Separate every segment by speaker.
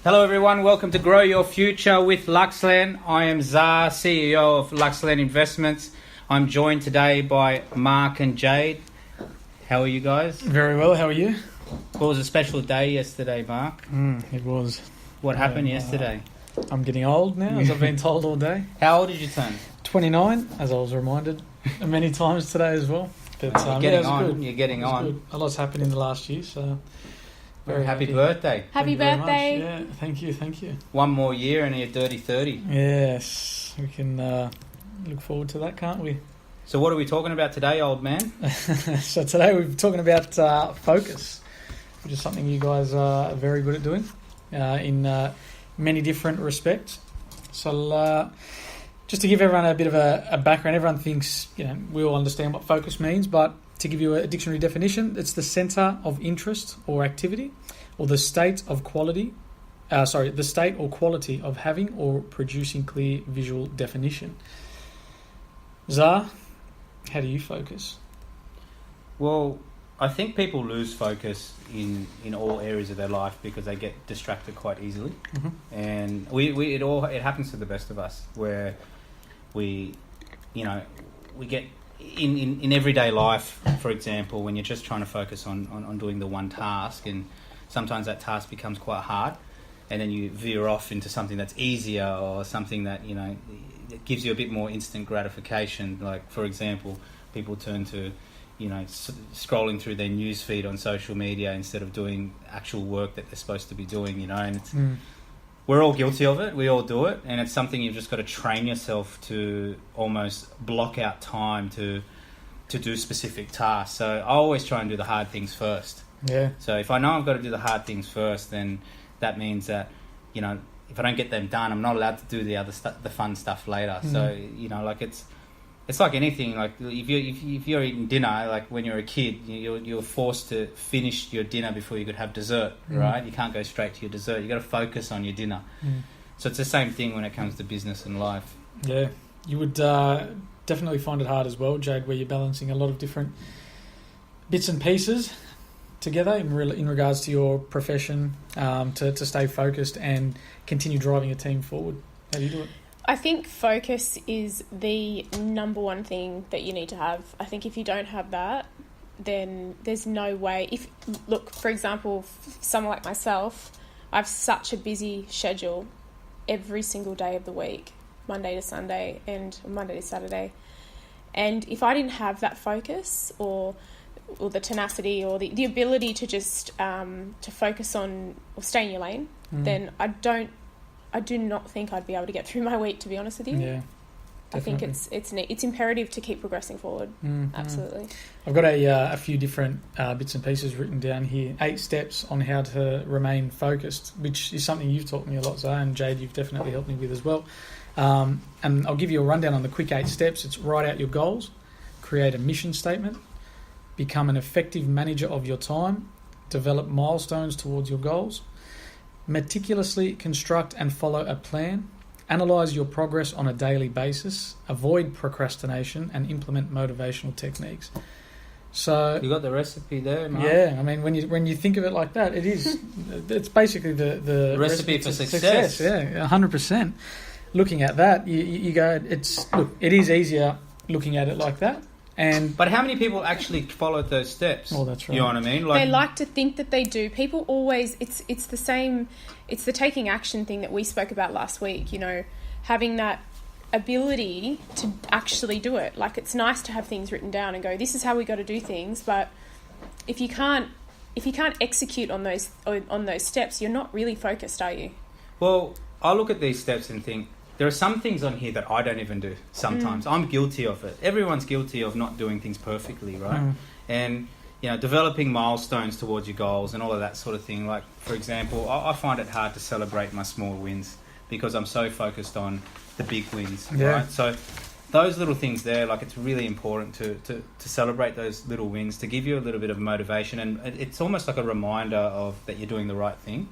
Speaker 1: Hello everyone, welcome to Grow Your Future with Luxland. I am Zar, CEO of Luxland Investments. I'm joined today by Mark and Jade. How are you guys?
Speaker 2: Very well, how are you?
Speaker 1: It was a special day yesterday, Mark.
Speaker 2: It was.
Speaker 1: What happened yesterday?
Speaker 2: I'm getting old now, as I've been told all day.
Speaker 1: How old did you turn?
Speaker 2: 29, as I was reminded many times today as well. But,
Speaker 1: You're getting on.
Speaker 2: Good.
Speaker 1: You're getting on.
Speaker 2: Good. A lot's happened in the last year, so...
Speaker 1: Very happy birthday.
Speaker 3: Happy
Speaker 2: Thank you very
Speaker 3: birthday.
Speaker 2: much. Yeah, thank you.
Speaker 1: One more year and you're dirty 30.
Speaker 2: Yes, we can look forward to that, can't we?
Speaker 1: So what are we talking about today, old man?
Speaker 2: So today we're talking about focus, which is something you guys are very good at doing in many different respects. So just to give everyone a bit of a background, everyone thinks, we all understand what focus means, but to give you a dictionary definition, it's the centre of interest or activity, or the state or quality of having or producing clear visual definition. Zar, how do you focus?
Speaker 1: Well, I think people lose focus in all areas of their life because they get distracted quite easily.
Speaker 2: Mm-hmm.
Speaker 1: And it happens to the best of us, where we get in everyday life, for example, when you're just trying to focus on doing the one task, and sometimes that task becomes quite hard, and then you veer off into something that's easier or something that that gives you a bit more instant gratification. Like, for example, people turn to scrolling through their news feed on social media instead of doing actual work that they're supposed to be doing, and it's we're all guilty of it. We all do it, and it's something you've just got to train yourself to almost block out time to do specific tasks. So I always try and do the hard things first.
Speaker 2: Yeah.
Speaker 1: So if I know I've got to do the hard things first, then that means that if I don't get them done, I'm not allowed to do the other the fun stuff later. So it's like anything. Like if you're eating dinner, like when you're a kid, you're forced to finish your dinner before you could have dessert, right? You can't go straight to your dessert. You got to focus on your dinner. So it's the same thing when it comes to business and life.
Speaker 2: Yeah, you would definitely find it hard as well, Jade, where you're balancing a lot of different bits and pieces together in regards to your profession, to stay focused and continue driving a team forward. How do you do it?
Speaker 3: I think focus is the number one thing that you need to have. I think if you don't have that, then there's no way. Look, for example, someone like myself, I have such a busy schedule every single day of the week, Monday to Sunday and Monday to Saturday. And if I didn't have that focus or the tenacity or the ability to just to focus on or stay in your lane, then I do not think I'd be able to get through my week, to be honest with you.
Speaker 2: Yeah, definitely.
Speaker 3: I think it's imperative to keep progressing forward. Absolutely.
Speaker 2: I've got a few different bits and pieces written down here. 8 steps on how to remain focused, which is something you've taught me a lot, Zara, and Jade, you've definitely helped me with as well. And I'll give you a rundown on the quick 8 steps. It's write out your goals, create a mission statement, become an effective manager of your time, develop milestones towards your goals, meticulously construct and follow a plan, analyse your progress on a daily basis, avoid procrastination, and implement motivational techniques. So
Speaker 1: You got the recipe there, Mark?
Speaker 2: yeah, I mean, when you think of it like that, it's basically the
Speaker 1: recipe for success.
Speaker 2: Yeah, 100%. Looking at that, you go, it is easier looking at it like that.
Speaker 1: But how many people actually followed those steps?
Speaker 2: Oh, that's right.
Speaker 1: You know what I mean?
Speaker 3: They like to think that they do. People always, it's the same, it's the taking action thing that we spoke about last week, having that ability to actually do it. Like, it's nice to have things written down and go, this is how we got to do things, but if you can't execute on those steps, you're not really focused, are you?
Speaker 1: Well, I look at these steps and think, there are some things on here that I don't even do sometimes. I'm guilty of it. Everyone's guilty of not doing things perfectly, right? And, developing milestones towards your goals and all of that sort of thing. Like, for example, I find it hard to celebrate my small wins because I'm so focused on the big wins, right? So those little things there, like, it's really important to celebrate those little wins, to give you a little bit of motivation. And it's almost like a reminder of that you're doing the right thing.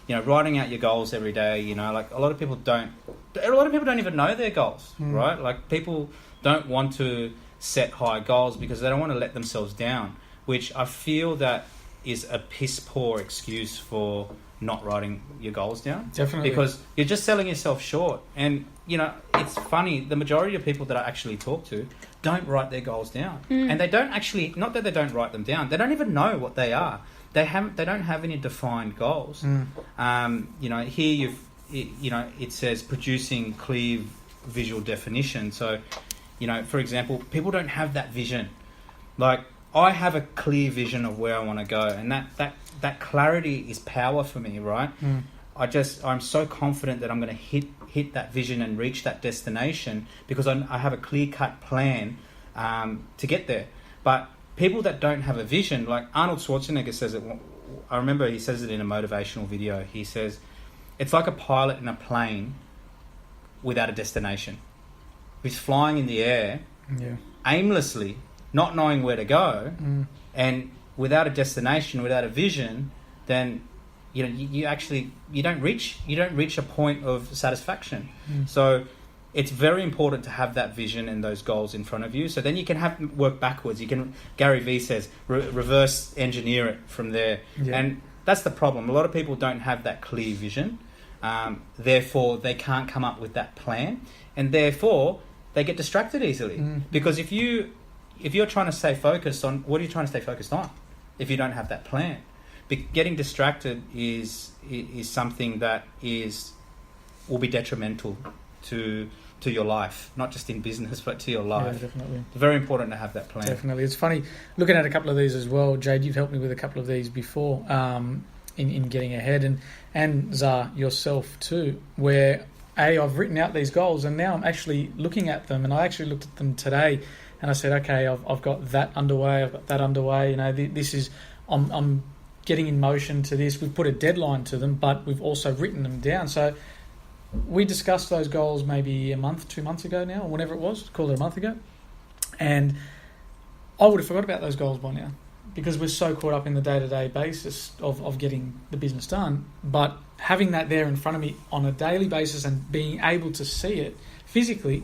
Speaker 1: Writing out your goals every day, like a lot of people don't even know their goals, right? Like, people don't want to set high goals because they don't want to let themselves down, which I feel that is a piss poor excuse for not writing your goals down.
Speaker 2: Definitely.
Speaker 1: Because you're just selling yourself short. And, you know, it's funny, the majority of people that I actually talk to don't write their goals down. And they don't actually, not that they don't write them down, they don't even know what they are. They don't have any defined goals. You know, here it says producing clear visual definition. So, you know, for example, people don't have that vision. Like, I have a clear vision of where I want to go, and that clarity is power for me, right? I'm so confident that I'm going to hit that vision and reach that destination because I have a clear-cut plan to get there. But people that don't have a vision, like Arnold Schwarzenegger says it, I remember he says it in a motivational video. He says, it's like a pilot in a plane without a destination. He's flying in the air aimlessly, not knowing where to go, and without a destination, without a vision, then you know you don't reach a point of satisfaction. So it's very important to have that vision and those goals in front of you. So then you can work backwards. You can, Gary Vee says, reverse engineer it from there. And that's the problem. A lot of people don't have that clear vision. Therefore, they can't come up with that plan, and therefore they get distracted easily. Because if you're trying to stay focused on, what are you trying to stay focused on if you don't have that plan? Getting distracted is something that will be detrimental to your life, not just in business, but to your life.
Speaker 2: Yeah, definitely.
Speaker 1: It's very important to have that plan.
Speaker 2: Definitely. It's funny, looking at a couple of these as well, Jade, you've helped me with a couple of these before in getting ahead, and Zah, yourself too, where I've written out these goals and now I'm actually looking at them, and I actually looked at them today and I said, okay, I've got that underway, I've got that underway, you know, this is, I'm getting in motion to this. We've put a deadline to them, but we've also written them down. So we discussed those goals maybe a month, 2 months ago now, or whenever it was, call it a month ago. And I would have forgot about those goals by now because we're so caught up in the day-to-day basis of getting the business done. But having that there in front of me on a daily basis and being able to see it physically,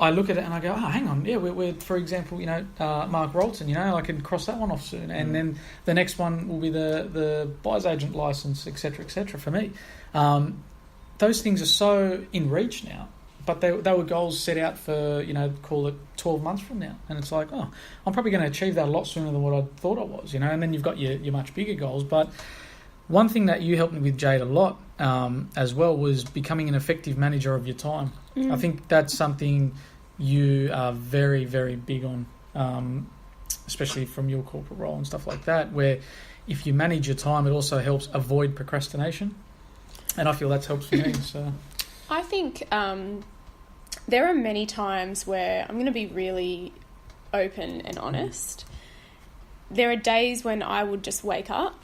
Speaker 2: I look at it and I go, oh, hang on, yeah, we're for example, you know, Mark Rolton, you know, I can cross that one off soon. And then the next one will be the buyer's agent license, et cetera, for me. Those things are so in reach now, but they were goals set out for, you know, call it 12 months from now. And it's like, oh, I'm probably going to achieve that a lot sooner than what I thought I was, you know. And then you've got your much bigger goals. But one thing that you helped me with, Jade, a lot as well was becoming an effective manager of your time. I think that's something you are very, very big on, especially from your corporate role and stuff like that, where if you manage your time, it also helps avoid procrastination. And I feel that's helped for me. So
Speaker 3: I think there are many times where I'm going to be really open and honest. There are days when I would just wake up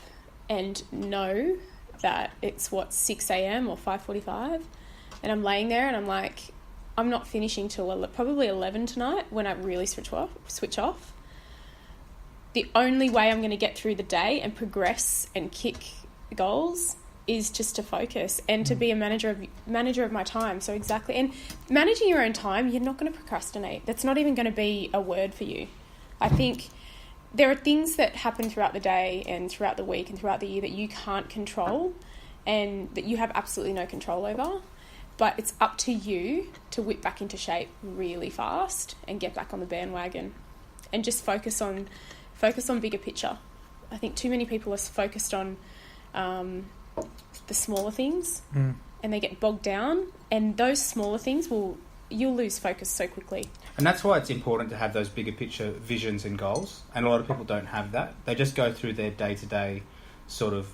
Speaker 3: and know that it's 6 a.m. or 5:45, and I'm laying there and I'm like, I'm not finishing till probably 11 tonight when I really switch off. The only way I'm going to get through the day and progress and kick goals is just to focus and to be a manager of my time. So exactly, and managing your own time, you're not going to procrastinate. That's not even going to be a word for you. I think there are things that happen throughout the day and throughout the week and throughout the year that you can't control and that you have absolutely no control over. But it's up to you to whip back into shape really fast and get back on the bandwagon and just focus on bigger picture. I think too many people are focused on the smaller things and they get bogged down, and those smaller things you'll lose focus so quickly.
Speaker 1: And that's why it's important to have those bigger picture visions and goals. And a lot of people don't have that. They just go through their day-to-day sort of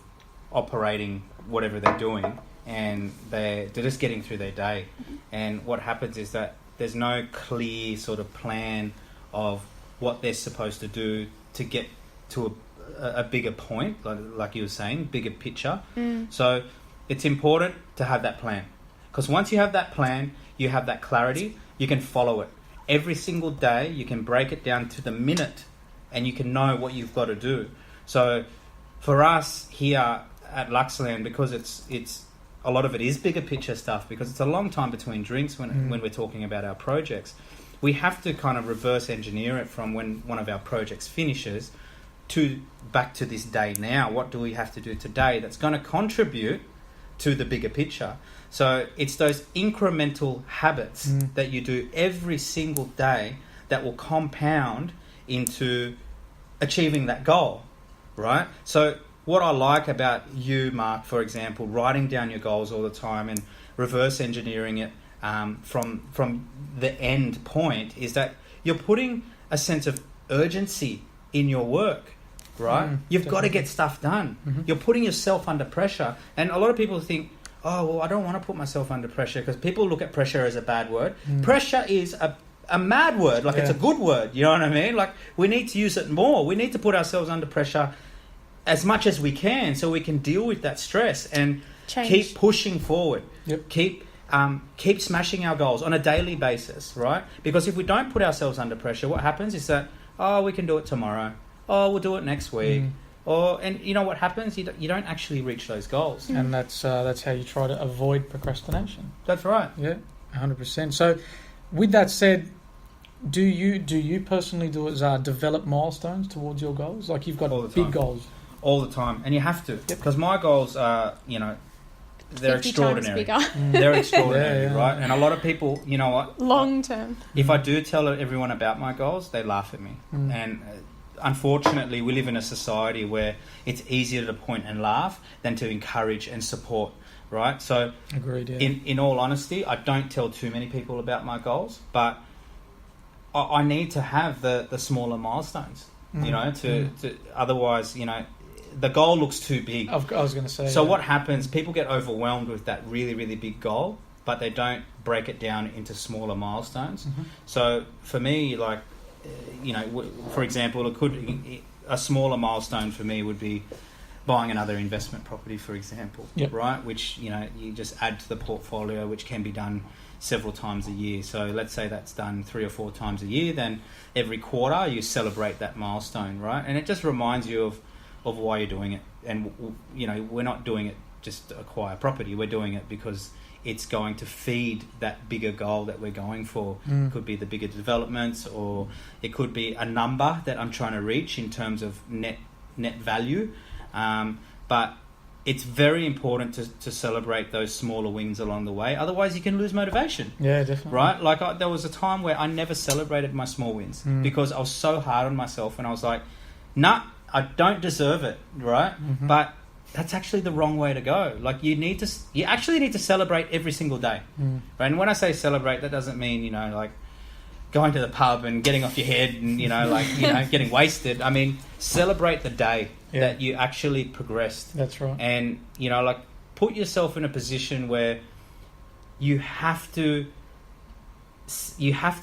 Speaker 1: operating whatever they're doing, and they're just getting through their day. And what happens is that there's no clear sort of plan of what they're supposed to do to get to a bigger point, like you were saying, bigger picture. So it's important to have that plan, because once you have that plan, you have that clarity, you can follow it. Every single day, you can break it down to the minute, and you can know what you've got to do. So for us here at Luxland, because it's a lot of it is bigger picture stuff, because it's a long time between drinks when we're talking about our projects. We have to kind of reverse engineer it from when one of our projects finishes back to this day now. What do we have to do today that's going to contribute to the bigger picture? So it's those incremental habits that you do every single day that will compound into achieving that goal, right? So what I like about you, Mark, for example, writing down your goals all the time and reverse engineering it from the end point, is that you're putting a sense of urgency in your work, right? You've got to get stuff done. You're putting yourself under pressure. And a lot of people think, oh, well, I don't want to put myself under pressure, because people look at pressure as a bad word. Pressure is a mad word. Like, it's a good word. You know what I mean? Like, we need to use it more. We need to put ourselves under pressure as much as we can so we can deal with that stress and keep pushing forward. Keep smashing our goals on a daily basis, right? Because if we don't put ourselves under pressure, what happens is that, oh, we can do it tomorrow. Oh, we'll do it next week. And you know what happens? You don't actually reach those goals.
Speaker 2: And that's how you try to avoid procrastination.
Speaker 1: That's right.
Speaker 2: Yeah, 100%. So, with that said, do you personally develop milestones towards your goals? Like, you've got big goals.
Speaker 1: All the time. And you have to. Because my goals are, they're
Speaker 3: 50
Speaker 1: extraordinary.
Speaker 3: times bigger.
Speaker 1: They're extraordinary, right? And a lot of people, you know what?
Speaker 3: Long term.
Speaker 1: If I do tell everyone about my goals, they laugh at me. And unfortunately, we live in a society where it's easier to point and laugh than to encourage and support, right? So,
Speaker 2: agreed, yeah.
Speaker 1: In all honesty, I don't tell too many people about my goals, but I need to have the smaller milestones, to otherwise, the goal looks too big.
Speaker 2: I was going to say.
Speaker 1: So what happens, people get overwhelmed with that really, really big goal, but they don't break it down into smaller milestones. So for me, like, for example, a smaller milestone for me would be buying another investment property, for example, right? Which, you just add to the portfolio, which can be done several times a year. So let's say that's done 3 or 4 times a year, then every quarter you celebrate that milestone, right? And it just reminds you of why you're doing it. And, we're not doing it just to acquire property. We're doing it because it's going to feed that bigger goal that we're going for. It could be the bigger developments, or it could be a number that I'm trying to reach in terms of net value. But it's very important to celebrate those smaller wins along the way. Otherwise, you can lose motivation.
Speaker 2: Yeah, definitely.
Speaker 1: Right? Like, there was a time where I never celebrated my small wins because I was so hard on myself, and I was like, nah, I don't deserve it, right? But that's actually the wrong way to go. Like, you actually need to celebrate every single day. Right? And when I say celebrate, that doesn't mean, like, going to the pub and getting off your head and, getting wasted. I mean, celebrate the day that you actually progressed.
Speaker 2: That's right.
Speaker 1: And, like, put yourself in a position where you have to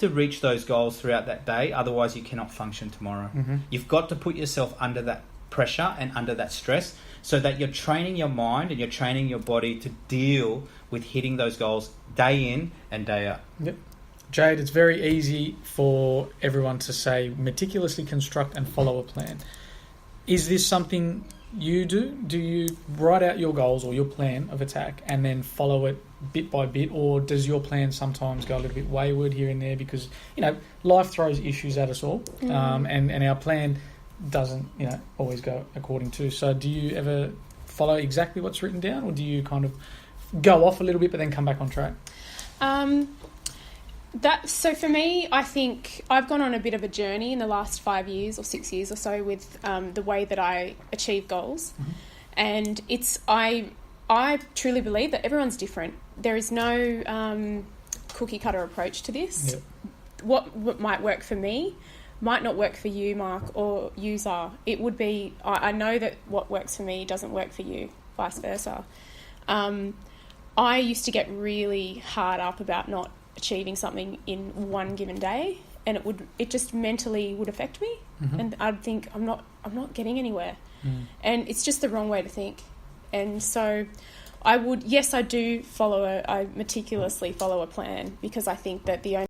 Speaker 1: reach those goals throughout that day. Otherwise, you cannot function tomorrow. You've got to put yourself under that pressure and under that stress so that you're training your mind and you're training your body to deal with hitting those goals day in and day out.
Speaker 2: Yep. Jade, it's very easy for everyone to say meticulously construct and follow a plan. Is this something you do? Do you write out your goals or your plan of attack and then follow it bit by bit, or does your plan sometimes go a little bit wayward here and there because, life throws issues at us all, and our plan doesn't, always go according to. So do you ever follow exactly what's written down, or do you kind of go off a little bit but then come back on track?
Speaker 3: So for me, I think I've gone on a bit of a journey in the last 5 years or 6 years or so with the way that I achieve goals. And I truly believe that everyone's different. There is no cookie cutter approach to this. What might work for me might not work for you, Mark, or you, Zah. It would be, I know that what works for me doesn't work for you, vice versa. I used to get really hard up about not achieving something in one given day, and it just mentally would affect me, and I'd think I'm not getting anywhere, and it's just the wrong way to think. And so I do I meticulously follow a plan, because I think that the only